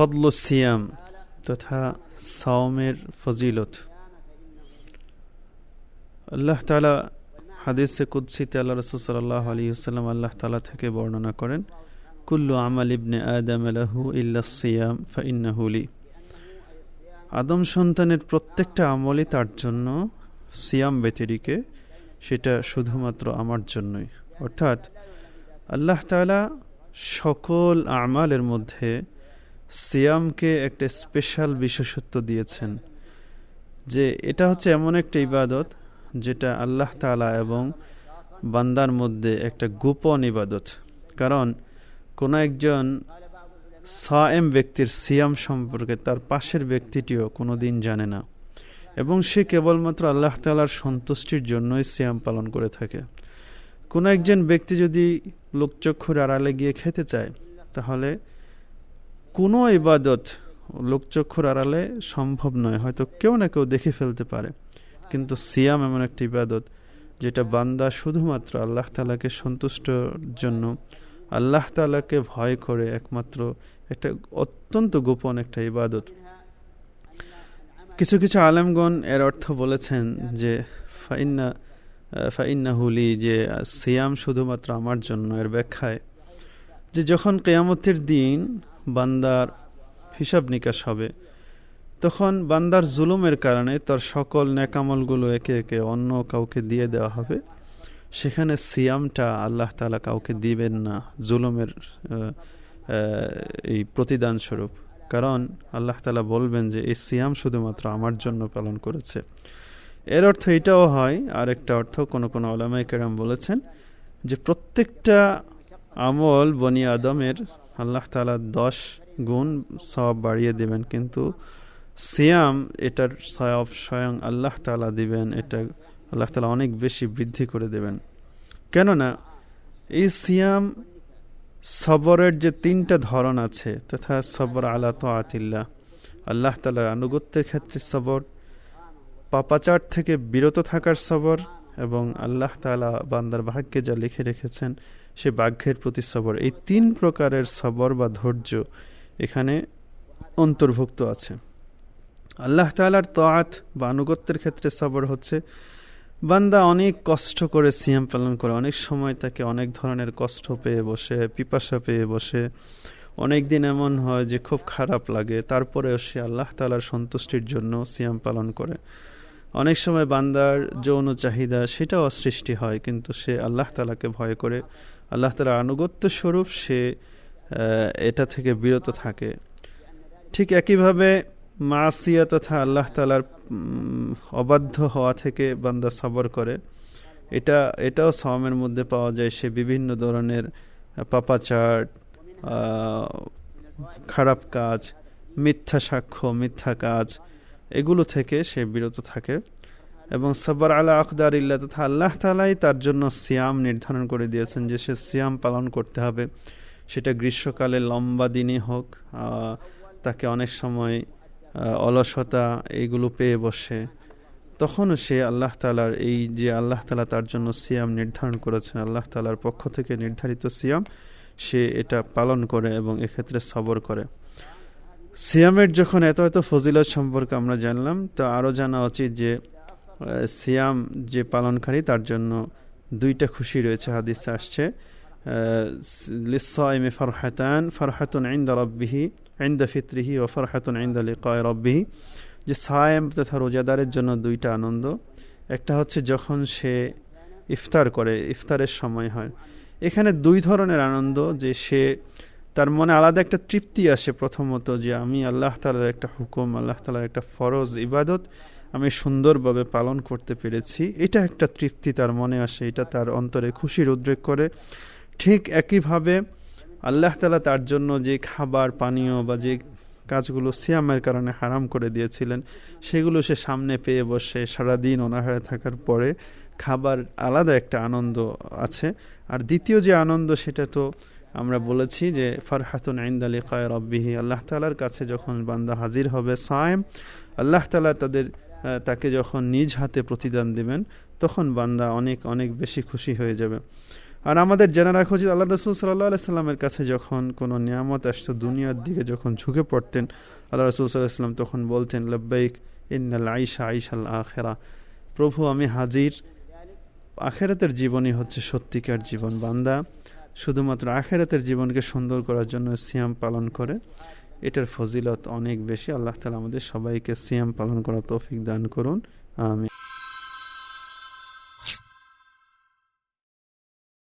ফদলুস সিয়াম তথা সাওমের ফজিলত। আল্লাহ তাআলা হাদিসে কুদসিতে আল্লাহ রাসূল সাল্লাল্লাহু আলাইহি ওয়াসাল্লাম আল্লাহ তাআলা থেকে বর্ণনা করেন, কুল্লু আমাল ইবনে আদম লাহু ইল্লা সিয়াম ফাইন্নাহু লি। আদম সন্তানের প্রত্যেকটা আমলই তার জন্য, সিয়াম ব্যতিরেকে সেটা শুধুমাত্র আমার জন্যই। অর্থাৎ আল্লাহ তাআলা সকল আমালের মধ্যে সিয়ামকে একটা স্পেশাল বিশেষত্ব দিয়েছেন, যে এটা হচ্ছে এমন একটা ইবাদত যেটা আল্লাহ তাআলা এবং বান্দার মধ্যে একটা গোপন ইবাদত। কারণ কোনো একজন সায়েম ব্যক্তির সিয়াম সম্পর্কে তার পাশের ব্যক্তিটিও কোনোদিন জানে না, এবং সে কেবলমাত্র আল্লাহ তাআলার সন্তুষ্টির জন্যই সিয়াম পালন করে থাকে। কোনো একজন ব্যক্তি যদি লোকচক্ষুর আড়ালে গিয়ে খেতে চায়, তাহলে কোনো ইবাদত লোকচক্ষুর আড়ালে সম্ভব নয়, হয়তো কেউ না কেউ দেখে ফেলতে পারে, কিন্তু সিয়াম এমন একটি ইবাদত যেটা বান্দা শুধুমাত্র আল্লাহ তাআলাকে সন্তুষ্টর জন্য, আল্লাহ তাআলাকে ভয় করে একমাত্র একটা অত্যন্ত গোপন একটা ইবাদত। কিছু কিছু আলেমগণ এর অর্থ বলেছেন যে ফাইন্নাহু লি, যে সিয়াম শুধুমাত্র আমার জন্য। এর ব্যাখ্যায় যে যখন কিয়ামতের দিন বান্দার হিসাব নিকাশ হবে, তখন বান্দার জুলুমের কারণে তার সকল নেকামলগুলো একে একে অন্য কাউকে দিয়ে দেওয়া হবে। সেখানে সিয়ামটা আল্লাহ তাআলা কাউকে দিবেন না জুলুমের এই প্রতিদান স্বরূপ, কারণ আল্লাহ তাআলা বলবেন যে এই সিয়াম শুধুমাত্র আমার জন্য পালন করেছে। এর অর্থ এটাও হয়। আর একটা অর্থ কোনো কোনো উলামায়ে কেরাম বলেছেন যে প্রত্যেকটা আমল বনি আদমের আল্লাহ তাআলা 10 গুণ সওয়াব বাড়িয়ে দেবেন, কিন্তু সিয়াম এটার সওয়াব স্বয়ং আল্লাহ তাআলা দিবেন, এটা আল্লাহ তাআলা অনেক বেশি বৃদ্ধি করে দেবেন। কেননা এই সিয়াম সবরের যে 3টা ধরন আছে, তথা সবর আলা তাআতিল্লাহ, আল্লাহ তাআলার আনুগত্যের ক্ষেত্রে সবর, পাপাচার থেকে বিরত থাকার সবর, এবং আল্লাহ তাআলা বান্দার ভাগ্যে যা লিখে রেখেছেন সে ভাগ্যের প্রতি সবর। এই 3 প্রকারের সবর বা ধৈর্য এখানে অন্তর্ভুক্ত আছে। আল্লাহ তাআলার তাআত বা আনুগত্যের ক্ষেত্রে সবর হচ্ছে বান্দা অনেক কষ্ট করে সিয়াম পালন করে, অনেক সময় তাকে অনেক ধরনের কষ্ট পেয়ে বসে, পিপাসা পেয়ে বসে, অনেক দিন এমন হয় যে খুব খারাপ লাগে, তারপরেও সে আল্লাহ তাআলার সন্তুষ্টির জন্য সিয়াম পালন করে। অনেক সময় বান্দার যৌন চাহিদা সেটাও সৃষ্টি হয়, কিন্তু সে আল্লাহ তাআলাকে ভয় করে, আল্লাহ তাআলার আনুগত্য স্বরূপ সে এটা থেকে বিরত থাকে। ঠিক একইভাবে মাসিয়া তথা আল্লাহ তাআলার অবাধ্য হওয়া থেকে বান্দা সবর করে, এটাও সাওমের মধ্যে পাওয়া যায়। সে বিভিন্ন ধরনের পাপাচার, খারাপ কাজ, মিথ্যা সাক্ষ্য, মিথ্যা কাজ, এগুলো থেকে সে বিরত থাকে। এবং সবর আলা আকদারিল্লাহ, তথা আল্লাহ তাআলাই তার জন্য সিয়াম নির্ধারণ করে দিয়েছেন যে সে সিয়াম পালন করতে হবে। সেটা গ্রীষ্মকালে লম্বা দিনই হোক, তাকে অনেক সময় অলসতা এইগুলো পেয়ে বসে, তখনও সে আল্লাহ তাআলার এই যে আল্লাহ তাআলা তার জন্য সিয়াম নির্ধারণ করেছেন, আল্লাহ তাআলার পক্ষ থেকে নির্ধারিত সিয়াম, সে এটা পালন করে এবং এক্ষেত্রে সবর করে। সিয়ামের যখন এত এত ফজিলত সম্পর্কে আমরা জানলাম, তো আরও জানা উচিত যে সিয়াম যে পালনকারী তার জন্য 2টা খুশি রয়েছে। হাদিসে আসছে লিসসাইমি ফারহাতান, ফারহাতুন ইনদা রাব্বিহি ইনদা ফিতরিহি ওয়া ফারহাতুন ইনদা লিকাই রাব্বিহি, যে সায়েম তথা রোজাদারের জন্য 2টা আনন্দ। একটা হচ্ছে যখন সে ইফতার করে, ইফতারের সময় হয়, এখানে 2 ধরনের আনন্দ, যে সে তার মনে আলাদা একটা তৃপ্তি আসে, প্রথমত যে আমি আল্লাহ তাআলার একটা হুকুম, আল্লাহ তাআলার একটা ফরজ ইবাদত আমি সুন্দরভাবে পালন করতে পেরেছি, এটা একটা তৃপ্তি তার মনে আসে, এটা তার অন্তরে খুশির উদ্রেক করে। ঠিক একইভাবে আল্লাহ তাআলা তার জন্য যে খাবার পানীয় বা যে কাজগুলো সিয়ামের কারণে হারাম করে দিয়েছিলেন, সেগুলো সে সামনে পেয়ে বসে সারাদিন অনাহারে থাকার পরে খাবার আলাদা একটা আনন্দ আছে। আর দ্বিতীয় যে আনন্দ, সেটা তো আমরা বলেছি যে ফারহাতুন ইনদা লিকাই রাব্বিহি, আল্লাহ তাআলার কাছে যখন বান্দা হাজির হবে সায়েম, আল্লাহ তাআলা তাকে যখন নিজ হাতে প্রতিদান দিবেন, তখন বান্দা অনেক অনেক বেশি খুশি হয়ে যাবে। আর আমাদের জেনে রাখা উচিত আল্লাহ রসুল সাল্লাহ সাল্লামের কাছে যখন কোনো নিয়ামত আসতো, দুনিয়ার দিকে যখন ঝুঁকে পড়তেন, আল্লাহ রসুল সাল্লাহ সাল্লাম তখন বলতেন লব্বাইক ইন্নাল আইশা আইশাল আখেরা, প্রভু আমি হাজির, আখেরাতের জীবনই হচ্ছে সত্যিকার জীবন। বান্দা শুধুমাত্র আখেরাতের জীবনকে সুন্দর করার জন্য সিয়াম পালন করে, এটার ফজিলত অনেক বেশি। আল্লাহ তাআলা আমাদের সবাইকে সিয়াম পালন করার তৌফিক দান করুন, আমিন।